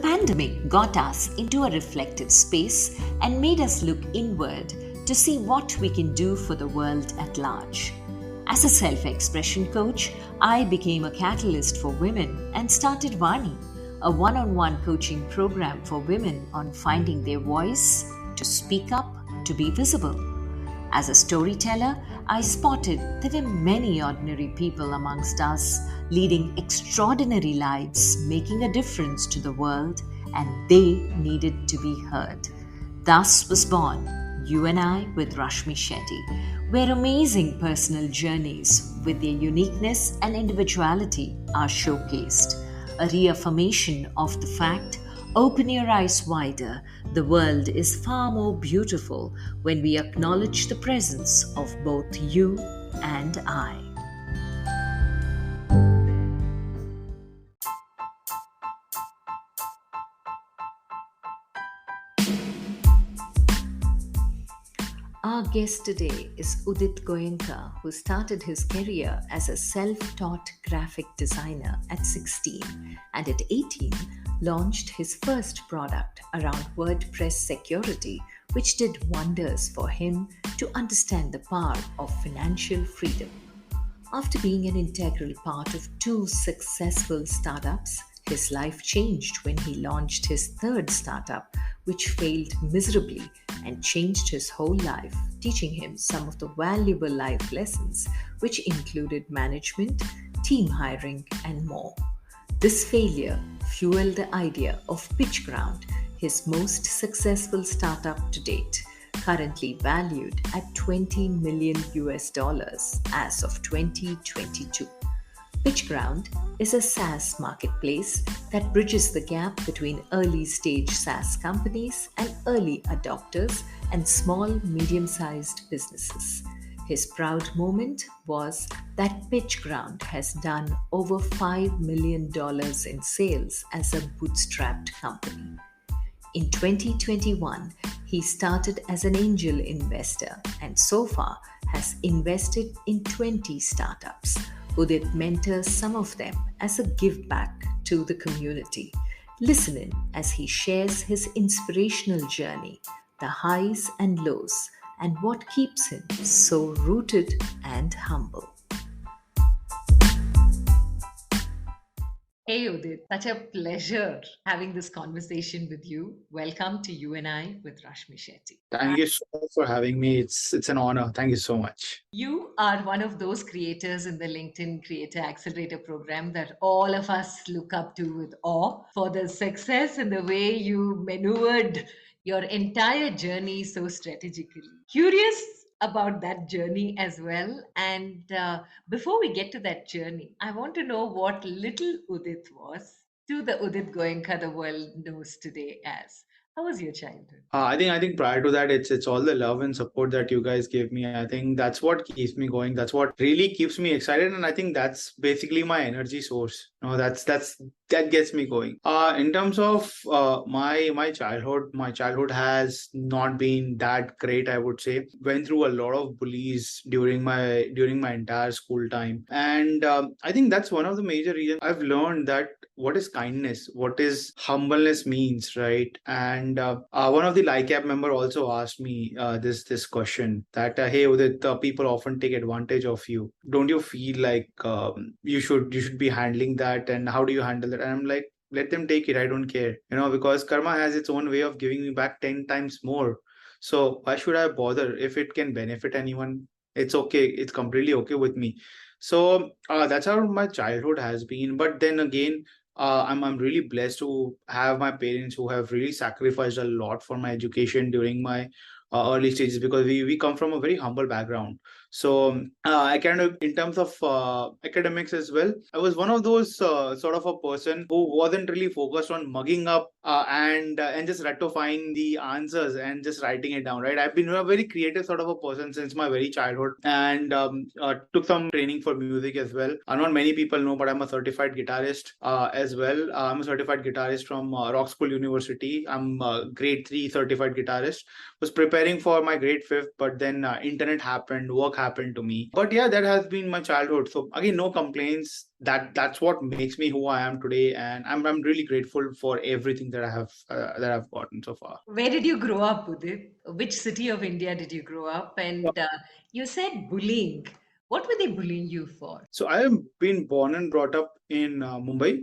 pandemic got us into a reflective space and made us look inward to see what we can do for the world at large. As a self-expression coach, I became a catalyst for women and started Vani, a one-on-one coaching program for women on finding their voice, to speak up, to be visible. As a storyteller, I spotted there were many ordinary people amongst us leading extraordinary lives, making a difference to the world, and they needed to be heard. Thus was born You and I with Rashmi Shetty, where amazing personal journeys with their uniqueness and individuality are showcased, a reaffirmation of the fact: open your eyes wider. The world is far more beautiful when we acknowledge the presence of both you and I. Our guest today is Udit Goenka, who started his career as a self-taught graphic designer at 16 and at 18 launched his first product around WordPress security, which did wonders for him to understand the power of financial freedom. After being an integral part of 2 successful startups, his life changed when he launched his third startup, which failed miserably and changed his whole life, teaching him some of the valuable life lessons, which included management, team hiring, and more. This failure fueled the idea of PitchGround, his most successful startup to date, currently valued at $20 million as of 2022. PitchGround is a SaaS marketplace that bridges the gap between early-stage SaaS companies and early adopters and small, medium-sized businesses. His proud moment was that PitchGround has done over $5 million in sales as a bootstrapped company. In 2021, he started as an angel investor and so far has invested in 20 startups. Udit mentors some of them as a give back to the community. Listen in as he shares his inspirational journey, the highs and lows, and what keeps him so rooted and humble. Hey Udit, such a pleasure having this conversation with you. Welcome to You and I with Rashmi Shetty. Thank you so much for having me. It's an honor. Thank you so much. You are one of those creators in the LinkedIn Creator Accelerator program that all of us look up to with awe for the success and the way you maneuvered your entire journey so strategically. Curious about that journey as well. And before we get to that journey, I want to know what little Udit was to the Udit Goenka the world knows today as. How was your childhood? I think prior to that, it's all the love and support that you guys give me. I think that's what keeps me going. That's what really keeps me excited, and I think that's basically my energy source. That gets me going. In terms of my childhood has not been that great. I would say went through a lot of bullies during my entire school time, and I think that's one of the major reasons I've learned that what is kindness, what is humbleness means, right? And one of the LICAP member also asked me this question that hey Udit, people often take advantage of you. Don't you feel like you should be handling that, and how do you handle that? And I'm like, let them take it, I don't care, because karma has its own way of giving me back 10 times more. So why should I bother? If it can benefit anyone, it's okay, it's completely okay with me. So that's how my childhood has been. But then again, I'm really blessed to have my parents who have really sacrificed a lot for my education during my early stages, because we come from a very humble background. So I kind of, in terms of academics as well, I was one of those sort of a person who wasn't really focused on mugging up and just rectifying the answers and just writing it down. Right, I've been a very creative sort of a person since my very childhood, and took some training for music as well. Not many people know, but I'm a certified guitarist as well. I'm a certified guitarist from Rock School University. I'm a grade 3 certified guitarist. Was preparing for my grade 5th, but then internet happened, work happened to me. But yeah, that has been my childhood. So again, no complaints. That's what makes me who I am today, and I'm really grateful for everything that I've gotten so far. Where did you grow up, Udit? Which city of India did you grow up? And you said bullying. What were they bullying you for? So I have been born and brought up in Mumbai.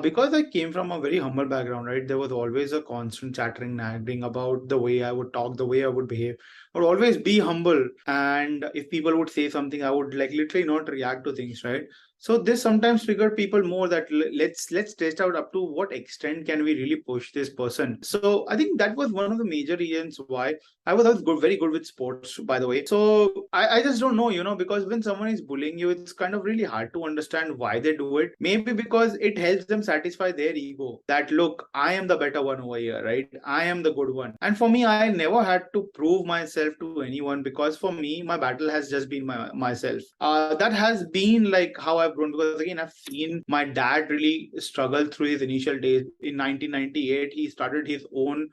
Because I came from a very humble background, right? There was always a constant chattering, nagging about the way I would talk, the way I would behave. I would always be humble. And if people would say something, I would like literally not react to things, right? So this sometimes triggered people more that let's test out up to what extent can we really push this person. So I think that was one of the major reasons why I was good, very good with sports, by the way. So I just don't know, because when someone is bullying you, it's kind of really hard to understand why they do it. Maybe because it helps them satisfy their ego that, look, I am the better one over here, right? I am the good one. And for me, I never had to prove myself to anyone because for me, my battle has just been myself. That has been like how I've grown because, again, I've seen my dad really struggle through his initial days. In 1998, he started his own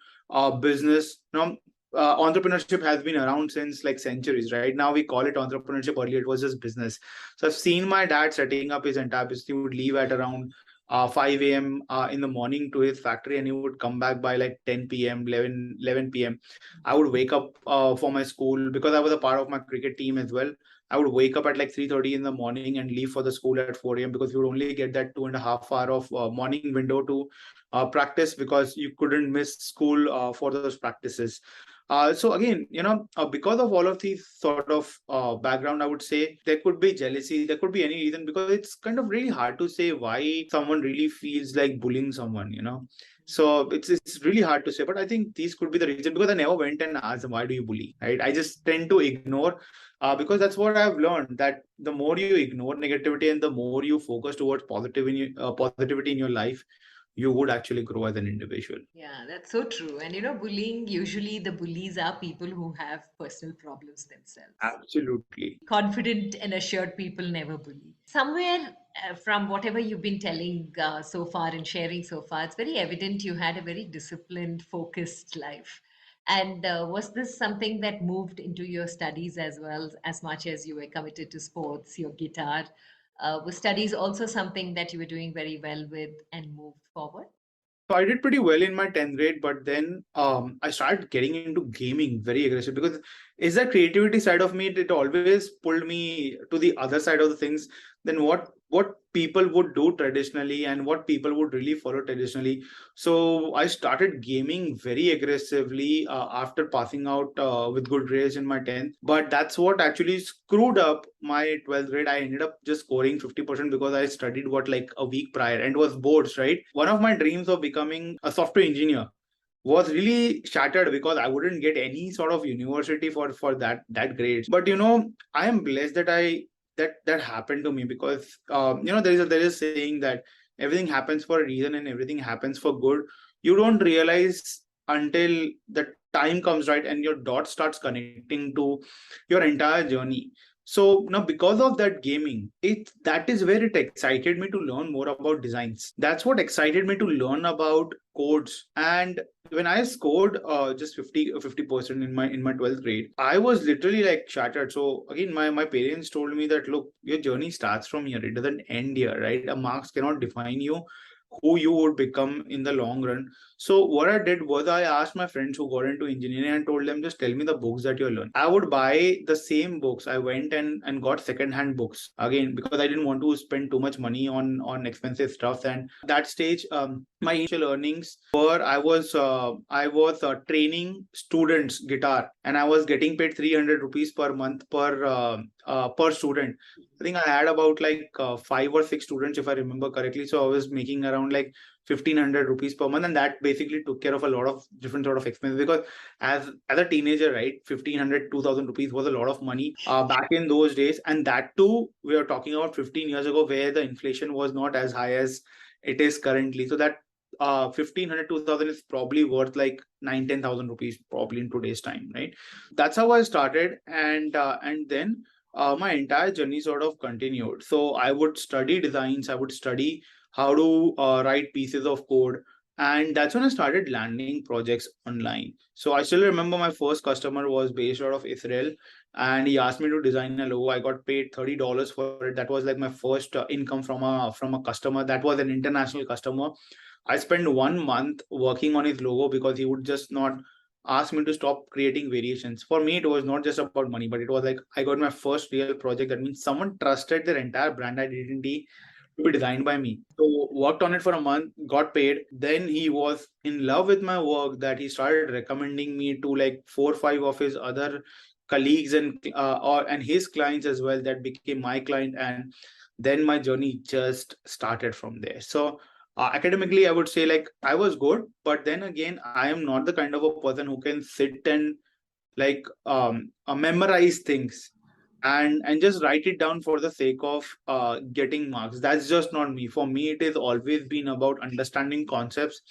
business. Entrepreneurship has been around since like centuries, right? Now we call it entrepreneurship. Earlier it was just business. So I've seen my dad setting up his entire business. He would leave at around 5 a.m. In the morning to his factory, and he would come back by like 10 p.m., 11 p.m. I would wake up for my school because I was a part of my cricket team as well. I would wake up at like 3:30 in the morning and leave for the school at 4 a.m. because you would only get that 2.5 hour of morning window to practice because you couldn't miss school for those practices. So again, because of all of these sort of background, I would say there could be jealousy, there could be any reason because it's kind of really hard to say why someone really feels like bullying someone. So it's really hard to say, but I think these could be the reason because I never went and asked them why do you bully, right? I just tend to ignore because that's what I've learned that the more you ignore negativity and the more you focus towards positivity in your life, you would actually grow as an individual. Yeah, that's so true. And bullying, usually the bullies are people who have personal problems themselves. Absolutely. Confident and assured people never bully. Somewhere from whatever you've been telling so far and sharing so far, it's very evident you had a very disciplined, focused life. And was this something that moved into your studies as well, as much as you were committed to sports, your guitar? Was studies also something that you were doing very well with and moved forward? So I did pretty well in my 10th grade, but then I started getting into gaming very aggressive because is that creativity side of me, it always pulled me to the other side of the things than what people would do traditionally and what people would really follow traditionally. So I started gaming very aggressively after passing out with good grades in my 10th. But that's what actually screwed up my 12th grade. I ended up just scoring 50% because I studied what like a week prior and was boards, right? One of my dreams of becoming a software engineer was really shattered because I wouldn't get any sort of university for that grades. But I am blessed that that happened to me because there is a saying that everything happens for a reason and everything happens for good. You don't realize until the time comes right and your dot starts connecting to your entire journey. So now because of that gaming, that is where it excited me to learn more about designs. That's what excited me to learn about codes. And when I scored just 50% in my 12th grade, I was literally like shattered. So again, my parents told me that, look, your journey starts from here. It doesn't end here, right? A marks cannot define you, who you would become in the long run. So what I did was I asked my friends who got into engineering and told them, just tell me the books that you learn. I would buy the same books. I went and got second-hand books again because I didn't want to spend too much money on expensive stuff. And at that stage, my initial earnings were I was training students guitar and I was getting paid 300 rupees per month per student. I think I had about like 5 or 6 students, if I remember correctly. So I was making around like 1,500 rupees per month, and that basically took care of a lot of different sort of expenses. Because as a teenager, right, 1,500, 2,000 rupees was a lot of money back in those days, and that too we are talking about 15 years ago, where the inflation was not as high as it is currently. So that 1,500, 2,000 is probably worth like 9, 10,000 rupees probably in today's time, right? That's how I started, and then my entire journey sort of continued. So I would study designs, I would study how to write pieces of code. And that's when I started landing projects online. So I still remember my first customer was based out of Israel. and he asked me to design a logo. I got paid $30 for it. That was like my first income from a customer. That was an international customer. I spent 1 month working on his logo because he would just not ask me to stop creating variations. For me, it was not just about money, but it was like I got my first real project. That means someone trusted their entire brand identity to be designed by me. So worked on it for a month, got paid. Then he was in love with my work that he started recommending me to like 4 or 5 of his other colleagues and his clients as well that became my client. And then my journey just started from there. So academically, I would say like I was good, but then again, I am not the kind of a person who can sit and like memorize things and just write it down for the sake of getting marks. That's just not me. For me, it has always been about understanding concepts,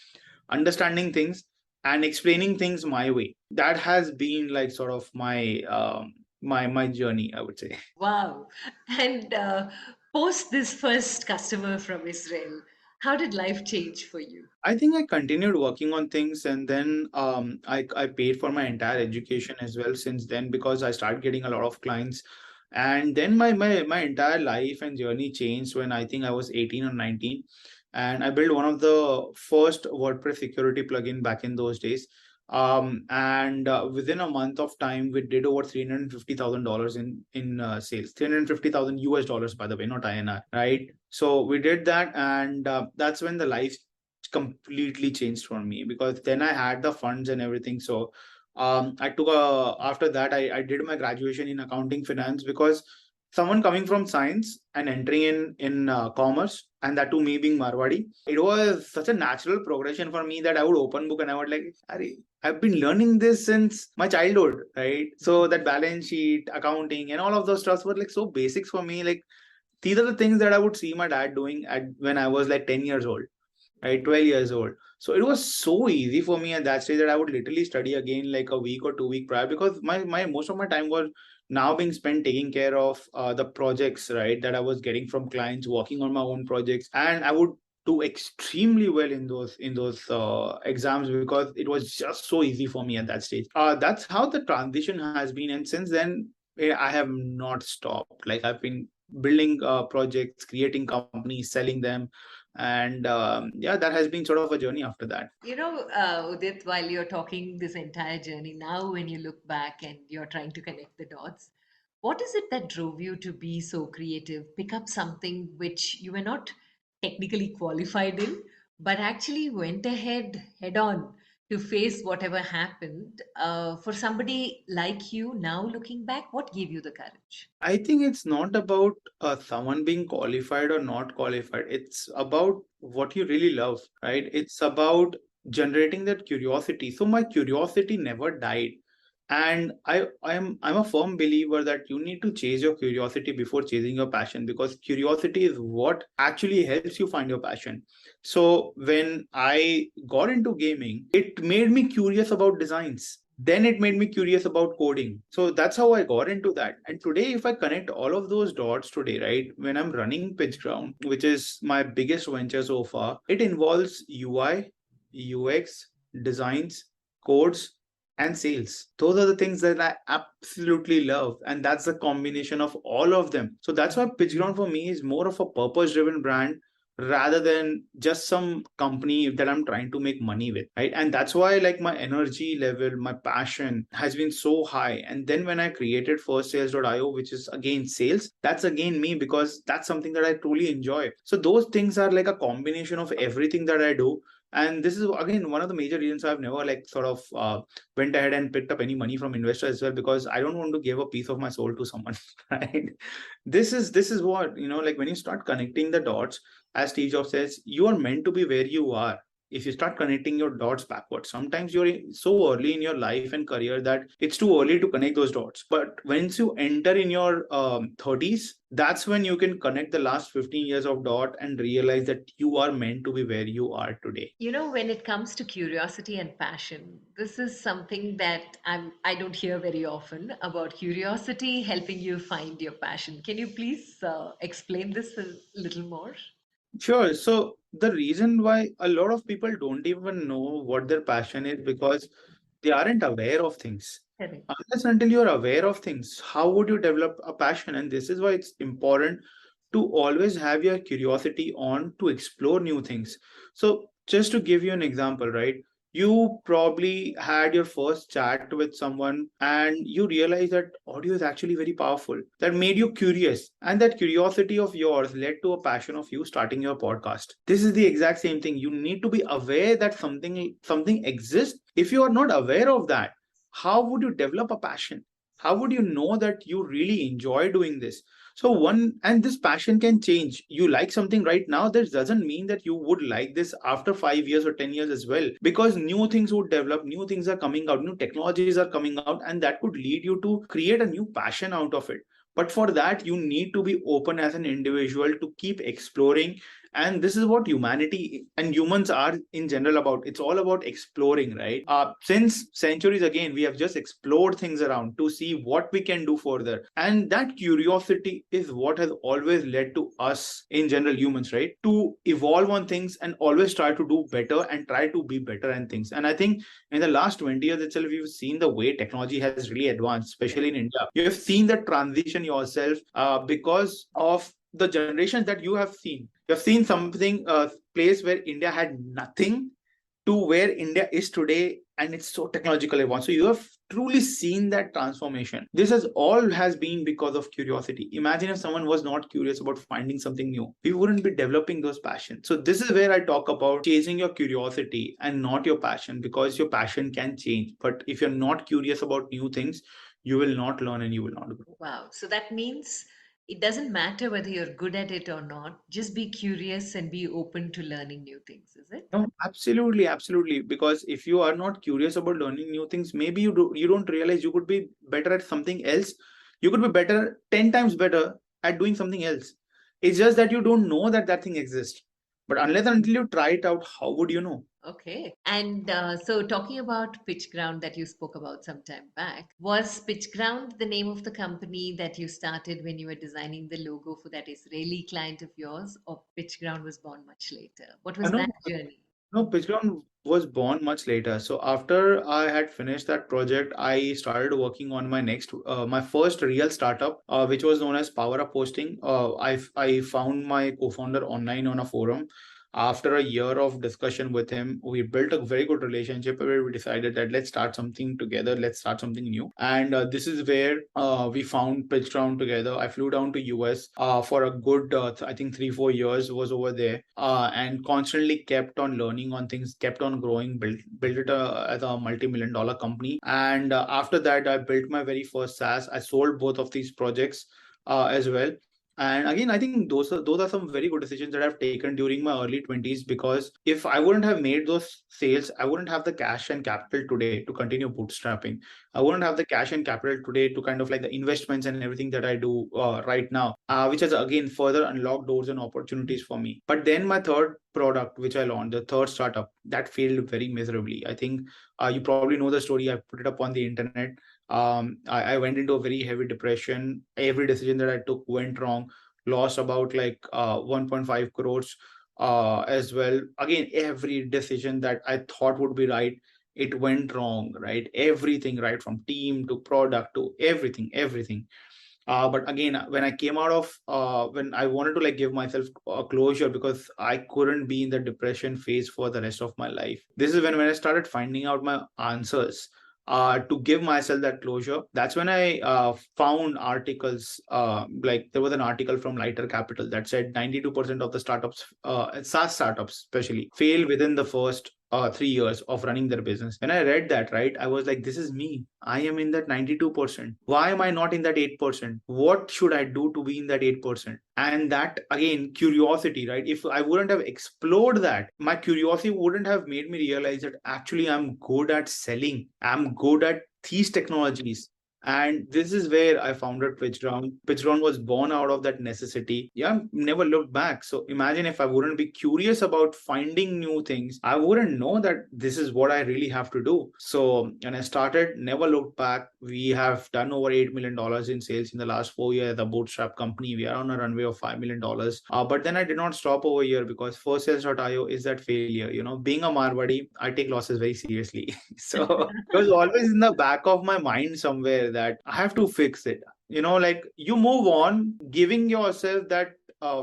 understanding things, and explaining things my way. That has been like sort of my journey, I would say. Wow. And post this first customer from Israel, how did life change for you? I think I continued working on things, and then I paid for my entire education as well since then because I started getting a lot of clients. And then my entire life and journey changed when I think I was 18 or 19. And I built one of the first WordPress security plugin back in those days. And within a month of time, we did over $350,000 in sales. 350,000 US dollars, by the way, not INR, right? So we did that, and that's when the life completely changed for me because then I had the funds and everything. So I took a after that I did my graduation in accounting finance because someone coming from science and entering in commerce, and that to me being Marwadi, it was such a natural progression for me that I would open book and I would like, Arey, I've been learning this since my childhood, right? So that balance sheet, accounting, and all of those stuffs were like so basics for me. Like these are the things that I would see my dad doing at when I was like 10 years old, right? 12 years old. So it was so easy for me at that stage that I would literally study again like a week or 2 week prior because my most of my time was now being spent taking care of the projects, right? That I was getting from clients, working on my own projects, and I would do extremely well in those exams because it was just so easy for me at that stage. That's how the transition has been, and since then I have not stopped. Like I've been building projects, creating companies, selling them, and yeah, that has been sort of a journey after that. Udit, while you're talking this entire journey, now when you look back and you're trying to connect the dots, what is it that drove you to be so creative, pick up something which you were not technically qualified in, but actually went ahead head on to face whatever happened? For somebody like you, now looking back, what gave you the courage? I think it's not about someone being qualified or not qualified. It's about what you really love, right? It's about generating that curiosity. So my curiosity never died. And I'm a firm believer that you need to chase your curiosity before chasing your passion, because curiosity is what actually helps you find your passion. So when I got into gaming, it made me curious about designs. Then it made me curious about coding. So that's how I got into that. And today, if I connect all of those dots today, right, when I'm running PitchGround, which is my biggest venture so far, it involves UI, UX, designs, codes, and sales. Those are the things that I absolutely love. And that's the combination of all of them. So that's why PitchGround for me is more of a purpose driven brand rather than just some company that I'm trying to make money with, right? And that's why like my energy level, my passion has been so high. And then when I created firstsales.io, which is again sales, that's again me because that's something that I truly enjoy. So those things are like a combination of everything that I do. And this is again one of the major reasons I've never like sort of went ahead and picked up any money from investors as well, because I don't want to give a piece of my soul to someone, right? This is what, like when you start connecting the dots, as Steve Jobs says, you are meant to be where you are. If you start connecting your dots backwards, sometimes you're so early in your life and career that it's too early to connect those dots. But once you enter in your 30s, that's when you can connect the last 15 years of dot and realize that you are meant to be where you are today. When it comes to curiosity and passion, this is something that I don't hear very often about curiosity helping you find your passion. Can you please explain this a little more? Sure. So the reason why a lot of people don't even know what their passion is because they aren't aware of things. Correct. Unless until you're aware of things, how would you develop a passion? And this is why it's important to always have your curiosity on to explore new things. So, just to give you an example, right? You probably had your first chat with someone and you realize that audio is actually very powerful. That made you curious. And that curiosity of yours led to a passion of you starting your podcast. This is the exact same thing. You need to be aware that something exists. If you are not aware of that, how would you develop a passion? How would you know that you really enjoy doing this? So one, and this passion can change. You like something right now, that doesn't mean that you would like this after 5 years or 10 years as well, because new things would develop, new things are coming out, new technologies are coming out, and that could lead you to create a new passion out of it. But for that, you need to be open as an individual to keep exploring. And this is what humanity and humans are in general about. It's all about exploring, right? Since centuries, again, we have just explored things around to see what we can do further, and that curiosity is what has always led to us in general, humans, right, to evolve on things and always try to do better and try to be better and things. And I think in the last 20 years itself, we've seen the way technology has really advanced, especially in India. You have seen the transition yourself, because of the generations that you have seen. You have seen something, place where India had nothing to where India is today, and it's so technologically advanced. So you have truly seen that transformation. This has been because of curiosity. Imagine if someone was not curious about finding something new, we wouldn't be developing those passions. So this is where I talk about chasing your curiosity and not your passion, because your passion can change. But if you're not curious about new things, you will not learn and you will not grow. Wow. So that means it doesn't matter whether you're good at it or not. Just be curious and be open to learning new things, is it? No, absolutely, absolutely. Because if you are not curious about learning new things, maybe you don't realize you could be better at something else. You could be better 10 times better at doing something else. It's just that you don't know that that thing exists. But unless and until you try it out, how would you know? Okay. And so, talking about PitchGround that you spoke about some time back, was PitchGround the name of the company that you started when you were designing the logo for that Israeli client of yours, or PitchGround was born much later? What was No, that journey? no, PitchGround was born much later. So after I had finished that project, I started working on my first real startup, which was known as Power Up Hosting. I found my co-founder online on a forum. After a year of discussion with him, we built a very good relationship where we decided that let's start something together, let's start something new. And this is where we found PitchGround together. I flew down to US for a good, I think 3-4 years was over there, and constantly kept on learning on things, kept on growing, built it as a multi-million dollar company. And after that, I built my very first SaaS. I sold both of these projects as well. And again, I think those are some very good decisions that I've taken during my early 20s, because if I wouldn't have made those sales, I wouldn't have the cash and capital today to continue bootstrapping. I wouldn't have the cash and capital today to kind of like the investments and everything that I do right now, which has again further unlocked doors and opportunities for me. But then my third product, which I launched, the third startup, that failed very miserably. I think you probably know the story. I put it up on the internet. I went into a very heavy depression. Every decision that I took went wrong. Lost about like 1.5 crores as well. Again, every decision that I thought would be right, it went wrong, right? Everything, right from team to product to everything. But again, when I came out of when I wanted to like give myself a closure, because I couldn't be in the depression phase for the rest of my life. This is when I started finding out my answers to give myself that closure. That's when I found articles, like there was an article from Lighter Capital that said 92% of the startups, SaaS startups especially, fail within the first 3 years of running their business. When I read that, right, I was like, this is me. I am in that 92%. Why am I not in that 8%? What should I do to be in that 8%? And that again, curiosity, right? If I wouldn't have explored that, my curiosity wouldn't have made me realize that actually I'm good at selling. I'm good at these technologies. And this is where I founded PitchGround. PitchGround was born out of that necessity. Yeah, never looked back. So imagine if I wouldn't be curious about finding new things, I wouldn't know that this is what I really have to do. So when I started, never looked back. We have done over $8 million in sales in the last 4 years. The bootstrap company, we are on a runway of $5 million. But then I did not stop over here because for sales.io is that failure. Being a Marwadi, I take losses very seriously. So it was always in the back of my mind somewhere that I have to fix it. Like you move on, giving yourself that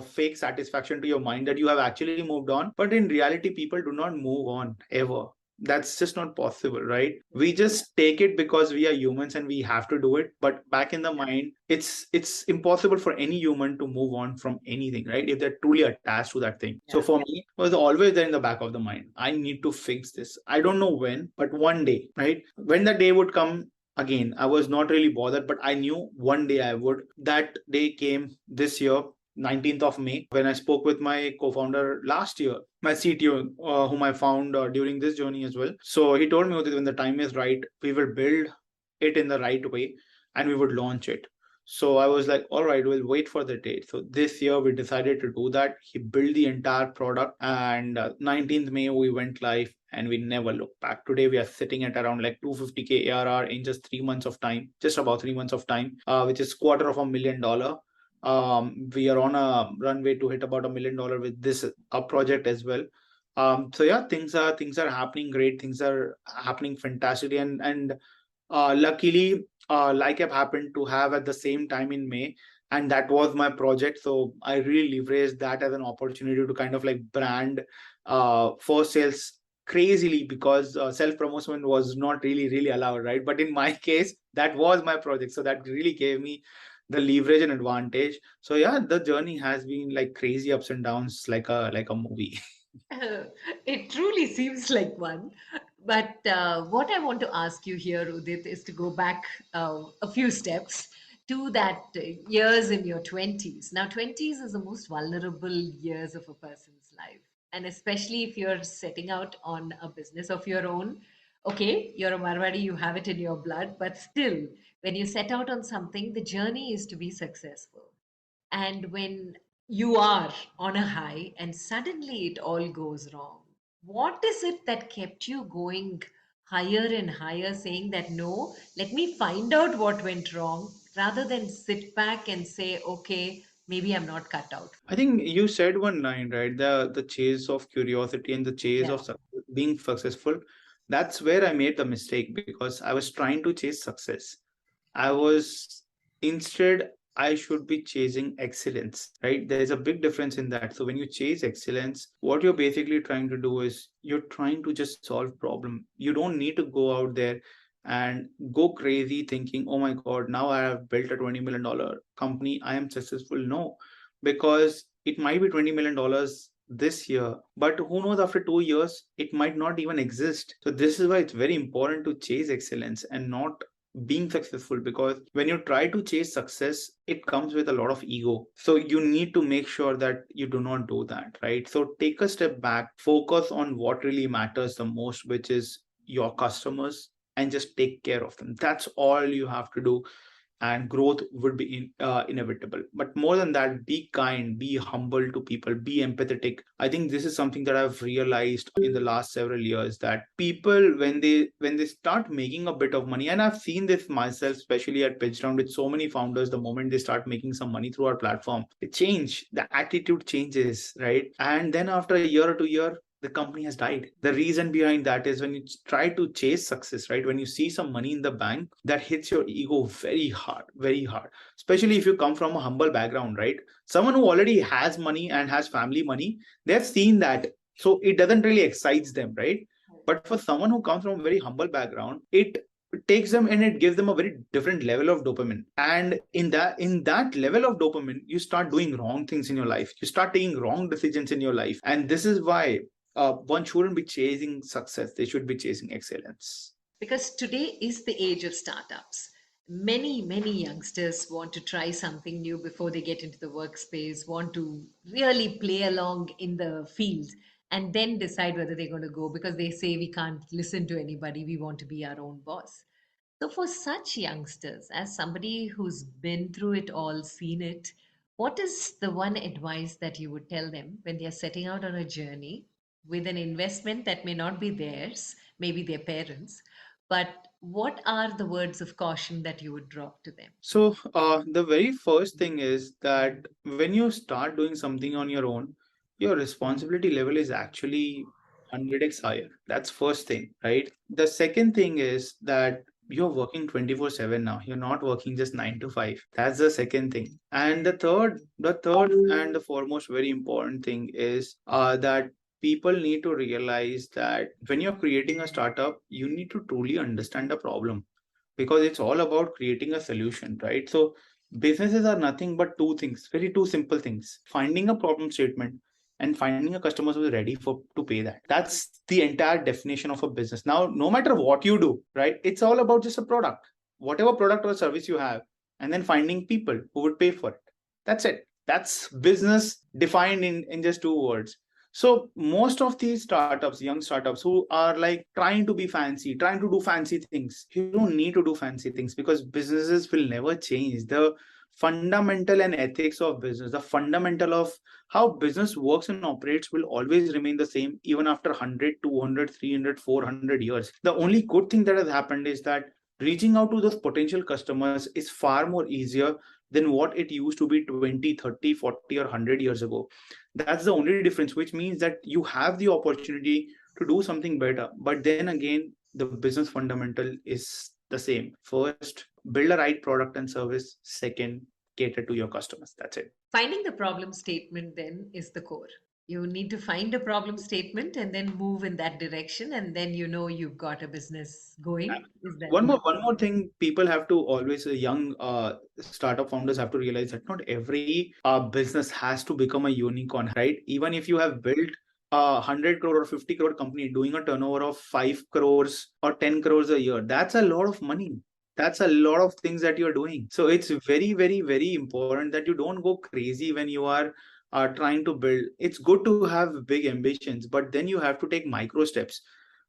fake satisfaction to your mind that you have actually moved on. But in reality, people do not move on ever. That's just not possible, right? We just take it because we are humans and we have to do it. But back in the mind, it's impossible for any human to move on from anything, right? If they're truly attached to that thing. So Yeah. for me, it was always there in the back of the mind. I need to fix this. I don't know when, but one day, right? When the day would come, again, I was not really bothered, but I knew one day I would. That day came this year, 19th of May, when I spoke with my co-founder last year, my CTO, whom I found during this journey as well. So he told me that when the time is right, we will build it in the right way and we would launch it. So I was like, all right, we'll wait for the date. So this year we decided to do that. He built the entire product, and 19th May we went live and we never looked back. Today we are sitting at around like 250K ARR in just 3 months of time, just about 3 months of time, which is $250,000. We are on a runway to hit about $1 million with this project as well. So yeah, things are happening great. Things are happening fantastically, and luckily, like I've happened to have at the same time in May, and that was my project. So I really leveraged that as an opportunity to kind of like brand for sales crazily, because self promotion was not really allowed, right? But in my case, that was my project, so that really gave me the leverage and advantage. So yeah, the journey has been like crazy ups and downs, like a movie. It truly seems like one. But what I want to ask you here, Udit, is to go back a few steps to that years in your 20s. Now, 20s is the most vulnerable years of a person's life. And especially if you're setting out on a business of your own. Okay, you're a Marwadi, you have it in your blood, but still, when you set out on something, the journey is to be successful. And when you are on a high and suddenly it all goes wrong, what is it that kept you going higher and higher, saying that no, let me find out what went wrong rather than sit back and say, okay, maybe I'm not cut out for I it? think you said one line, right? The chase of curiosity and the chase Yeah. of being successful. That's where I made the mistake, because I was trying to chase success. I was instead, I should be chasing excellence, right? There's a big difference in that. So when you chase excellence, what you're basically trying to do is you're trying to just solve problem. You don't need to go out there and go crazy thinking, oh my God, now I have built a $20 million company. I am successful. No, because it might be $20 million this year, but who knows, after 2 years, it might not even exist. So this is why it's very important to chase excellence and not being successful, because when you try to chase success, it comes with a lot of ego. So you need to make sure that you do not do that, right? So take a step back, focus on what really matters the most, which is your customers, and just take care of them. That's all you have to do, and growth would be inevitable. But more than that, be kind, be humble to people, be empathetic. I think this is something that I've realized in the last several years, that people, when they start making a bit of money, and I've seen this myself, especially at PitchGround with so many founders, the moment they start making some money through our platform, they change, the attitude changes, right? And then after a year or 2 year, the company has died. The reason behind that is when you try to chase success, right? When you see some money in the bank, that hits your ego very hard, very hard. Especially if you come from a humble background, right? Someone who already has money and has family money, they've seen that. So it doesn't really excite them, right? But for someone who comes from a very humble background, it takes them and it gives them a very different level of dopamine. And in that level of dopamine, you start doing wrong things in your life. You start taking wrong decisions in your life. And this is why one shouldn't be chasing success, they should be chasing excellence. Because today is the age of startups. Many youngsters want to try something new before they get into the workspace, want to really play along in the field, and then decide whether they're going to go, because they say we can't listen to anybody, we want to be our own boss. So, for such youngsters, as somebody who's been through it all, seen it, what is the one advice that you would tell them when they're setting out on a journey with an investment that may not be theirs, maybe their parents, but what are the words of caution that you would drop to them? So, the very first thing is that when you start doing something on your own, your responsibility level is actually 100x higher. That's first thing, right? The second thing is that you're working 24/7 now. You're not working just 9 to 5. That's the second thing. And the third and the foremost very important thing is that people need to realize that when you're creating a startup, you need to truly understand the problem, because it's all about creating a solution, right? So businesses are nothing but two things, very two simple things: finding a problem statement and finding a customer who is ready for to pay that. That's the entire definition of a business. Now, no matter what you do, right, it's all about just a product, whatever product or service you have, and then finding people who would pay for it. That's it. That's business defined in just two words. So most of these startups, young startups who are like trying to be fancy, trying to do fancy things, you don't need to do fancy things, because businesses will never change. The fundamental and ethics of business, the fundamental of how business works and operates will always remain the same even after 100, 200, 300, 400 years. The only good thing that has happened is that reaching out to those potential customers is far more easier than what it used to be 20, 30, 40, or 100 years ago. That's the only difference, which means that you have the opportunity to do something better. But then again, the business fundamental is the same. First, build a right product and service. Second, cater to your customers. That's it. Finding the problem statement then is the core. You need to find a problem statement and then move in that direction, and then you know you've got a business going. Is that One more thing people have to always, young startup founders have to realize that not every business has to become a unicorn, right? Even if you have built a 100 crore or 50 crore company doing a turnover of 5 crores or 10 crores a year, that's a lot of money. That's a lot of things that you're doing. So it's very, very, very important that you don't go crazy when you are trying to build. It's good to have big ambitions, but then you have to take micro steps,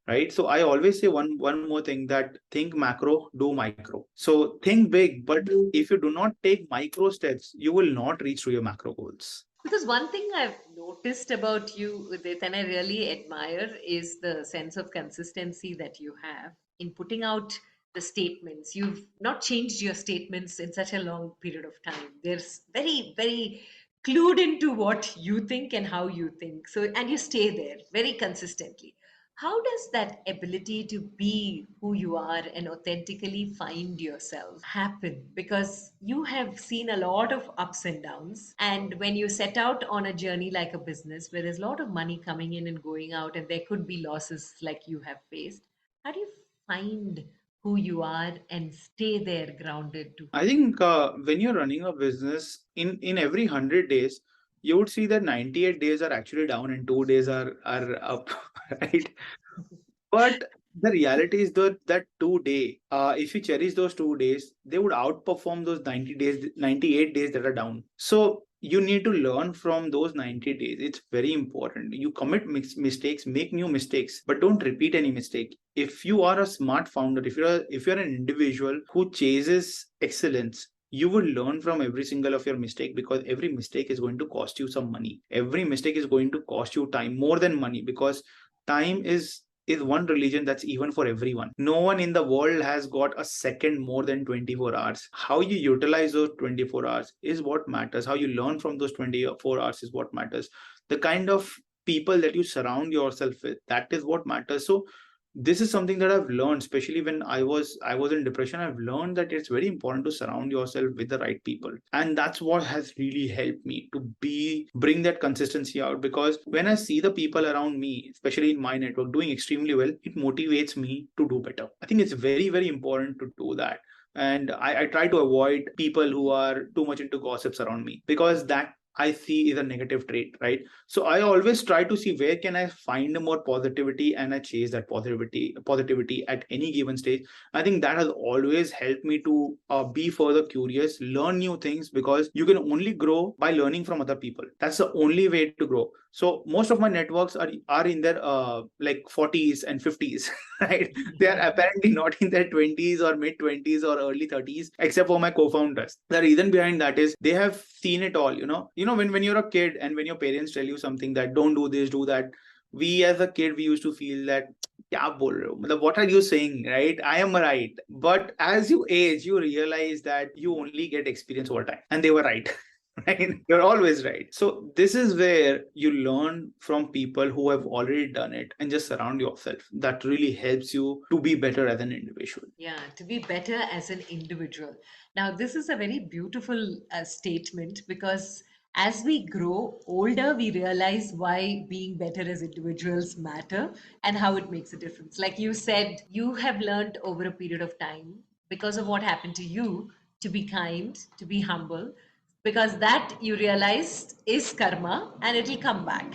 right? So I always say one more thing, that think macro, do micro. So think big, but if you do not take micro steps, you will not reach to your macro goals. because one thing I've noticed about you, Udit, and I really admire, is the sense of consistency that you have in putting out the statements. You've not changed your statements in such a long period of time. There's very, very clued into what you think and how you think. So, and you stay there very consistently. How does that ability to be who you are and authentically find yourself happen? Because you have seen a lot of ups and downs. And when you set out on a journey like a business where there's a lot of money coming in and going out, and there could be losses like you have faced, how do you find who you are and stay there grounded to? I think when you're running a business, in every 100 days, you would see that 98 days are actually down and 2 days are up, right? But the reality is that 2 day, if you cherish those 2 days, they would outperform those 90 days, 98 days that are down. So you need to learn from those 90 days. It's very important. You commit mistakes, make new mistakes, but don't repeat any mistake. If you are a smart founder, if you're an individual who chases excellence, you will learn from every single of your mistake, because every mistake is going to cost you some money. Every mistake is going to cost you time more than money, because time is one religion that's even for everyone. No one in the world has got a second more than 24 hours. How you utilize those 24 hours is what matters. How you learn from those 24 hours is what matters. The kind of people that you surround yourself with, that is what matters. So this is something that I've learned, especially when I was in depression. I've learned that it's very important to surround yourself with the right people, and that's what has really helped me to bring that consistency out. Because when I see the people around me, especially in my network, doing extremely well, it motivates me to do better. I think it's very, very important to do that. And I try to avoid people who are too much into gossips around me, because that I see is a negative trait, right? So I always try to see where can I find more positivity, and I chase that positivity at any given stage. I think that has always helped me to be further curious, learn new things, because you can only grow by learning from other people. That's the only way to grow. So most of my networks are in their like 40s and 50s, right? They are apparently not in their 20s or mid 20s or early 30s, except for my co-founders. The reason behind that is they have seen it all. When you're a kid and when your parents tell you something that don't do this, do that, we as a kid we used to feel that क्या बोल रहे हो? मतलब, what are you saying, right? I am right. But as you age, you realize that you only get experience over time. And they were right. Right? You're always right. So this is where you learn from people who have already done it and just surround yourself. That really helps you to be better as an individual. Yeah, to be better as an individual. Now, this is a very beautiful statement because as we grow older, we realize why being better as individuals matter and how it makes a difference. Like you said, you have learned over a period of time because of what happened to you to be kind, to be humble, because that you realized is karma and it'll come back.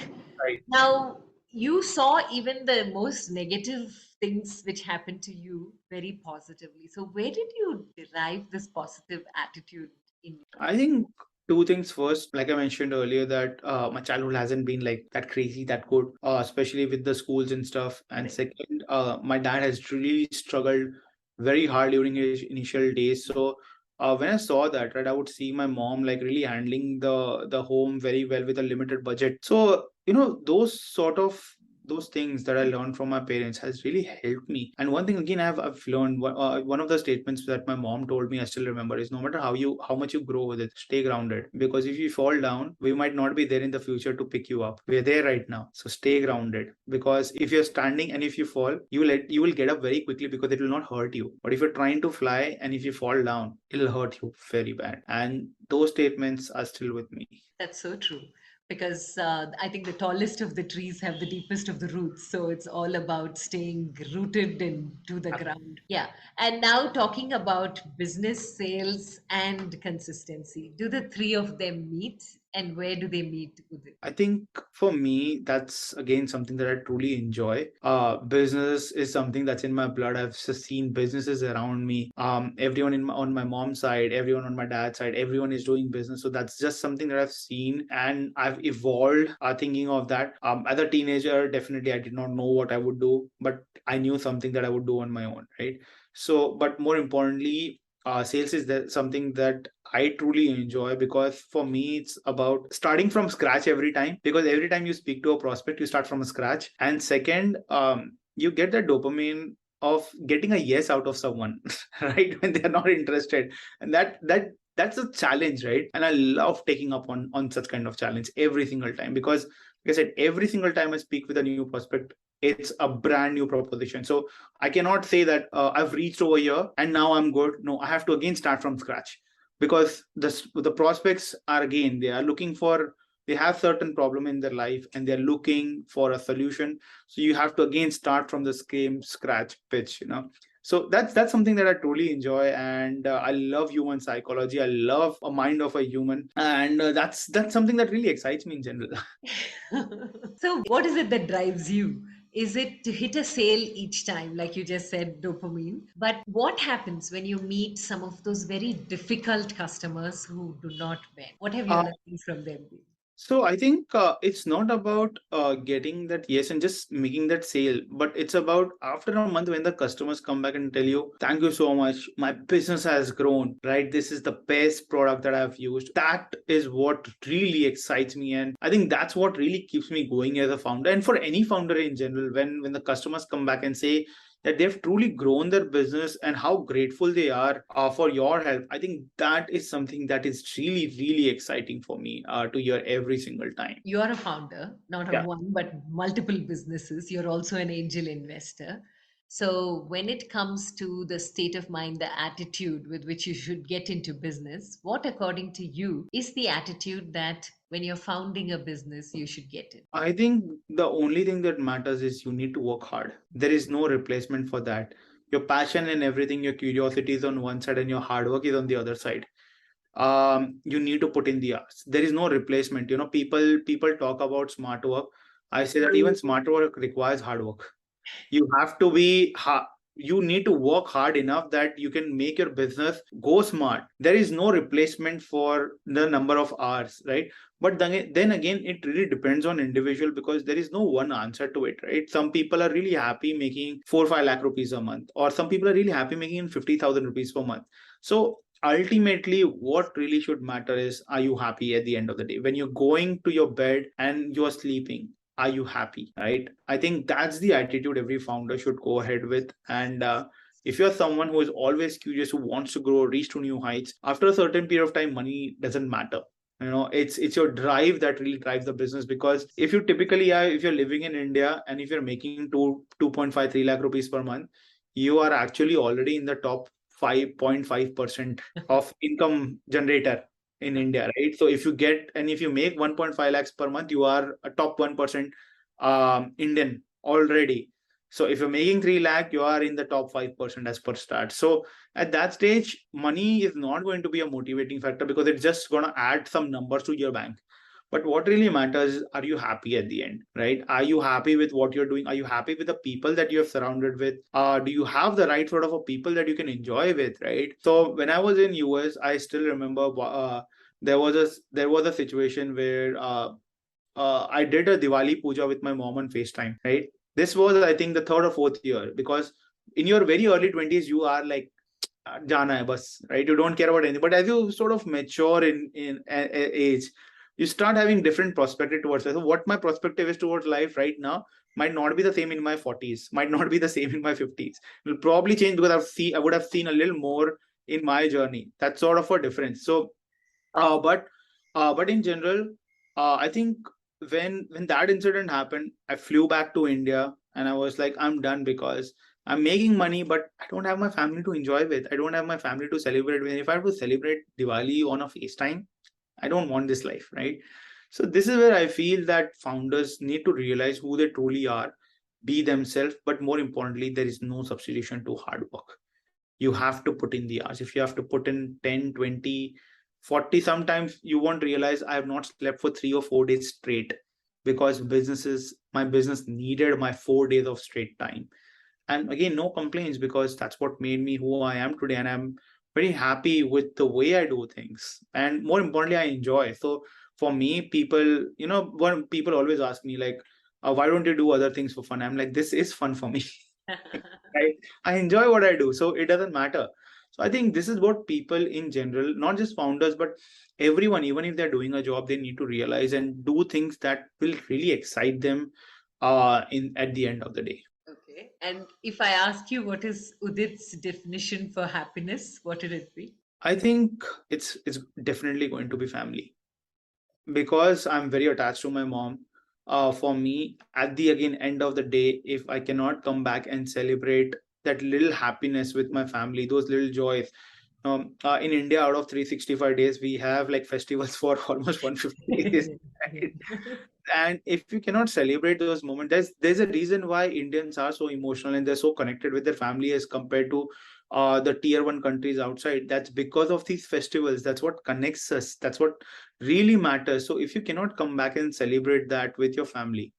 Right. Now, you saw even the most negative things which happened to you very positively. So, where did you derive this positive attitude in you? I think two things. First, like I mentioned earlier, that my childhood hasn't been like that crazy, that good, especially with the schools and stuff. And Correct. second, my dad has really struggled very hard during his initial days. So when I saw that, right, I would see my mom like really handling the home very well with a limited budget. So those things that I learned from my parents has really helped me. And one thing again I've learned, one of the statements that my mom told me I still remember is, no matter how much you grow with it, stay grounded, because if you fall down, we might not be there in the future to pick you up. We're there right now, so stay grounded, because if you're standing and if you fall, you will get up very quickly because it will not hurt you. But if you're trying to fly and if you fall down, it'll hurt you very bad. And those statements are still with me. That's so true. Because I think the tallest of the trees have the deepest of the roots. So it's all about staying rooted into the ground. Yeah. And now talking about business, sales, and consistency. Do the three of them meet? And where do they meet, Udit? I think for me, that's again something that I truly enjoy. Business is something that's in my blood. I've just seen businesses around me. Everyone on my mom's side, everyone on my dad's side, everyone is doing business. So that's just something that I've seen, and I've evolved. Thinking of that. As a teenager, definitely I did not know what I would do, but I knew something that I would do on my own, right? So, but more importantly, sales is something that I truly enjoy, because for me it's about starting from scratch every time, because every time you speak to a prospect you start from scratch. And second, you get the dopamine of getting a yes out of someone right, when they're not interested. And that's a challenge, right? And I love taking up on such kind of challenge every single time, because like I said, every single time I speak with a new prospect, it's a brand new proposition. So I cannot say that I've reached over here and now I'm good. No, I have to again start from scratch, because the prospects are, again, they have certain problem in their life and they're looking for a solution. So you have to again start from the same scratch pitch. So that's something that I truly enjoy, and I love human psychology. I love a mind of a human, and that's something that really excites me in general. So, what is it that drives you? Is it to hit a sale each time, like you just said, dopamine? But what happens when you meet some of those very difficult customers who do not bend? What have you learned from them? So I think it's not about getting that yes and just making that sale, but it's about after a month when the customers come back and tell you, "Thank you so much, my business has grown. Right, this is the best product that I've used." That is what really excites me, and I think that's what really keeps me going as a founder, and for any founder in general. When the customers come back and say that they've truly grown their business and how grateful they are for your help, I think that is something that is really, really exciting for me to hear every single time. You are a founder, not of Yeah. one, but multiple businesses. You're also an angel investor. So, when it comes to the state of mind, the attitude with which you should get into business, what, according to you, is the attitude that when you're founding a business, you should get in? I think the only thing that matters is you need to work hard. There is no replacement for that. Your passion and everything, your curiosity is on one side and your hard work is on the other side. you need to put in the hours. There is no replacement. People talk about smart work. I say that even smart work requires hard work. You have to be you need to work hard enough that you can make your business go smart. There is no replacement for the number of hours, right? But then again, it really depends on individual, because there is no one answer to it, right? Some people are really happy making 4 or 5 lakh rupees a month, or some people are really happy making 50,000 rupees per month. So ultimately, what really should matter is, are you happy at the end of the day when you're going to your bed and you're sleeping? Are you happy, right? I think that's the attitude every founder should go ahead with. And if you're someone who is always curious, who wants to grow, reach to new heights, after a certain period of time, money doesn't matter. It's your drive that really drives the business. Because if you typically are, if you're living in India and if you're making 2.5 3 lakh rupees per month, you are actually already in the top 5.5% of income generator in India, right? So if you make 1.5 lakhs per month, you are a top 1% Indian already. So if you're making 3 lakh, you are in the top 5% as per start. So at that stage, money is not going to be a motivating factor, because it's just going to add some numbers to your bank. But what really matters is, are you happy at the end, right? Are you happy with what you're doing? Are you happy with the people that you have surrounded with? Do you have the right sort of a people that you can enjoy with, right? So when I was in US, I still remember there was a situation where I did a Diwali puja with my mom on FaceTime, right? This was, I think, the third or fourth year, because in your very early 20s, you are like, jana hai bas, right? You don't care about anything. But as you sort of mature in age, you start having different perspective towards life. So what my perspective is towards life right now might not be the same in my 40s, might not be the same in my 50s. It will probably change, because I would have seen a little more in my journey. That's sort of a difference. So uh, but but in general, I think when that incident happened, I flew back to India and I was like, I'm done, because I'm making money, but I don't have my family to enjoy with. I don't have my family to celebrate with. If I have to celebrate Diwali on a FaceTime, I don't want this life, right? So this is where I feel that founders need to realize who they truly are, be themselves, but more importantly, there is no substitution to hard work. You have to put in the hours. If you have to put in 10, 20, 40, sometimes you won't realize I have not slept for 3 or 4 days straight, because my business needed my 4 days of straight time. And again, no complaints, because that's what made me who I am today. And I'm very happy with the way I do things. And more importantly, I enjoy. So for me, when people always ask me, like, why don't you do other things for fun? I'm like, this is fun for me. Right? I enjoy what I do, so it doesn't matter. So I think this is what people in general, not just founders, but everyone, even if they're doing a job, they need to realize and do things that will really excite them in at the end of the day. Okay. And if I ask you what is Udit's definition for happiness, what would it be? I think it's definitely going to be family, because I'm very attached to my mom. For me, at the again end of the day, if I cannot come back and celebrate that little happiness with my family, those little joys. In India, out of 365 days, we have like festivals for almost 150 days. Right? And if you cannot celebrate those moments, there's a reason why Indians are so emotional and they're so connected with their family as compared to the tier one countries outside. That's because of these festivals. That's what connects us. That's what really matters. So if you cannot come back and celebrate that with your family,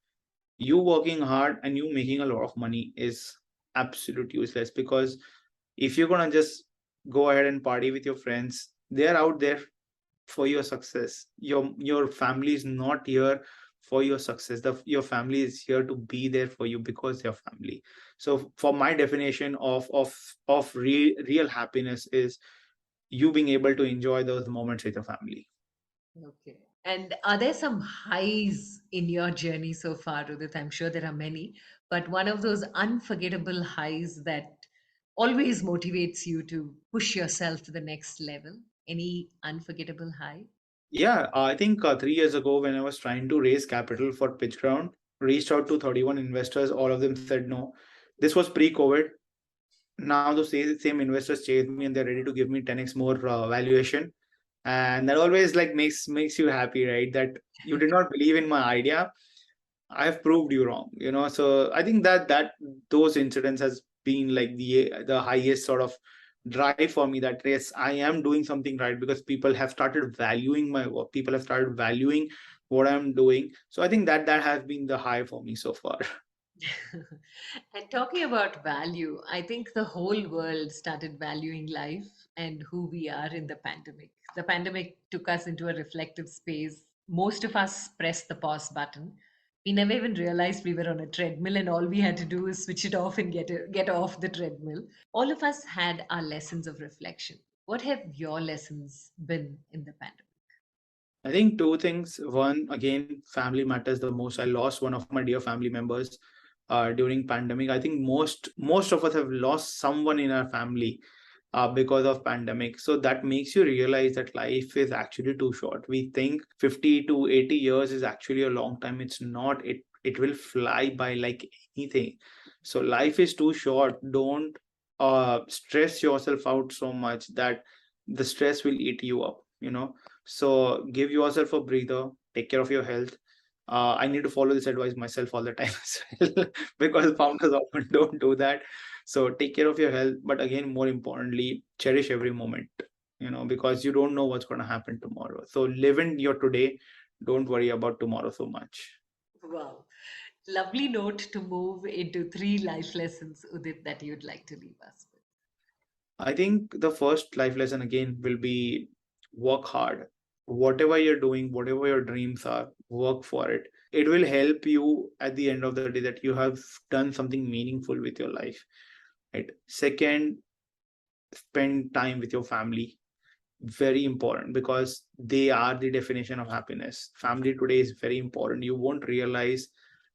you working hard and you making a lot of money is absolute useless. Because if you're gonna just go ahead and party with your friends, they're out there for your success. Your family is not here for your success. Your family is here to be there for you because they're family. So for my definition of real happiness is you being able to enjoy those moments with your family. Okay. And are there some highs in your journey so far, Udit? I'm sure there are many, but one of those unforgettable highs that always motivates you to push yourself to the next level. Any unforgettable high? Yeah, I think 3 years ago, when I was trying to raise capital for PitchGround, reached out to 31 investors. All of them said no. This was pre-COVID. Now the same investors chase me and they're ready to give me 10x more valuation. And that always like makes you happy, right? That you did not believe in my idea, I've proved you wrong, So I think that those incidents has been like the highest sort of drive for me that yes, I am doing something right because people have started valuing my work. People have started valuing what I'm doing. So I think that has been the high for me so far. And talking about value, I think the whole world started valuing life and who we are in the pandemic. The pandemic took us into a reflective space. Most of us pressed the pause button. We never even realized we were on a treadmill, and all we had to do is switch it off and get off the treadmill. All of us had our lessons of reflection. What have your lessons been in the pandemic? I think two things. One, again, family matters the most. I lost one of my dear family members during pandemic. I think most of us have lost someone in our family because of pandemic. So that makes you realize that life is actually too short. We think 50 to 80 years is actually a long time. It's not. It will fly by like anything. So life is too short. Don't stress yourself out so much that the stress will eat you up, you know. So give yourself a breather, take care of your health. I need to follow this advice myself all the time as well because founders often don't do that. So take care of your health, but again, more importantly, cherish every moment, you know, because you don't know what's going to happen tomorrow. So live in your today. Don't worry about tomorrow so much. Wow. Lovely note to move into three life lessons, Udit, that you'd like to leave us with. I think the first life lesson again will be work hard. Whatever you're doing, whatever your dreams are, work for it. It will help you at the end of the day that you have done something meaningful with your life. Right. Second, spend time with your family. Very important because they are the definition of happiness. Family today is very important. You won't realize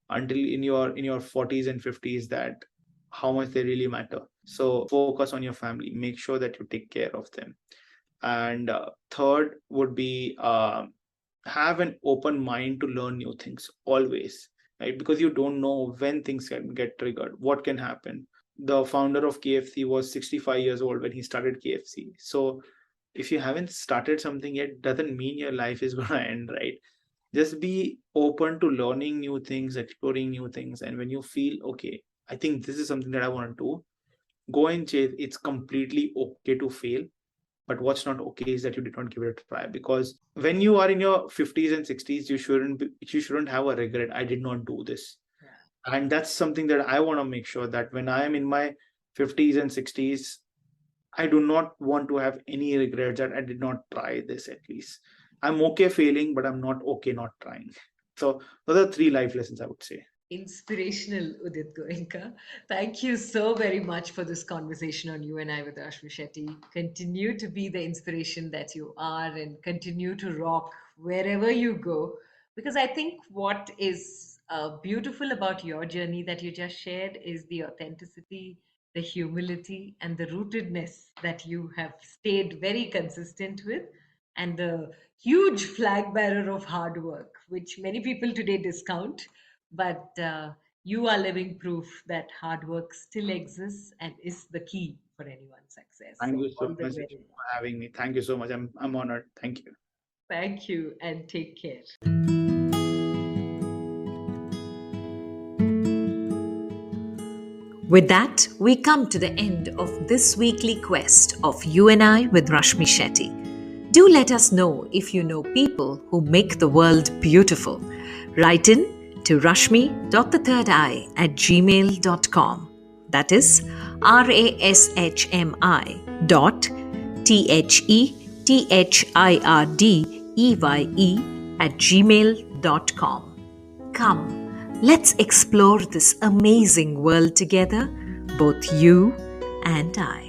until in your 40s and 50s that how much they really matter. So focus on your family, make sure that you take care of them. And third would be have an open mind to learn new things always, right? Because you don't know when things can get triggered, what can happen. The founder of KFC was 65 years old when he started KFC. So if you haven't started something yet, doesn't mean your life is going to end, right? Just be open to learning new things, exploring new things. And when you feel, okay, I think this is something that I want to do, go and chase. It's completely okay to fail. But what's not okay is that you did not give it a try. Because when you are in your 50s and 60s, you shouldn't have a regret. I did not do this. And that's something that I want to make sure that when I am in my 50s and 60s, I do not want to have any regrets that I did not try this at least. I'm okay failing, but I'm not okay not trying. So those are three life lessons I would say. Inspirational, Udit Goenka. Thank you so very much for this conversation on You and I with Rashmi Shetty. Continue to be the inspiration that you are and continue to rock wherever you go. Because I think what is beautiful about your journey that you just shared is the authenticity, the humility, and the rootedness that you have stayed very consistent with, and the huge flag bearer of hard work, which many people today discount, but you are living proof that hard work still exists and is the key for anyone's success. Thank So, you so all the much very for having me. Thank you so much. I'm honored. Thank you. thank you and take care. With that, we come to the end of this weekly quest of You and I with Rashmi Shetty. Do let us know if you know people who make the world beautiful. Write in to rashmi.the3rd@gmail.com. That is rashmi.thirdeye@gmail.com. Come, let's explore this amazing world together, both you and I.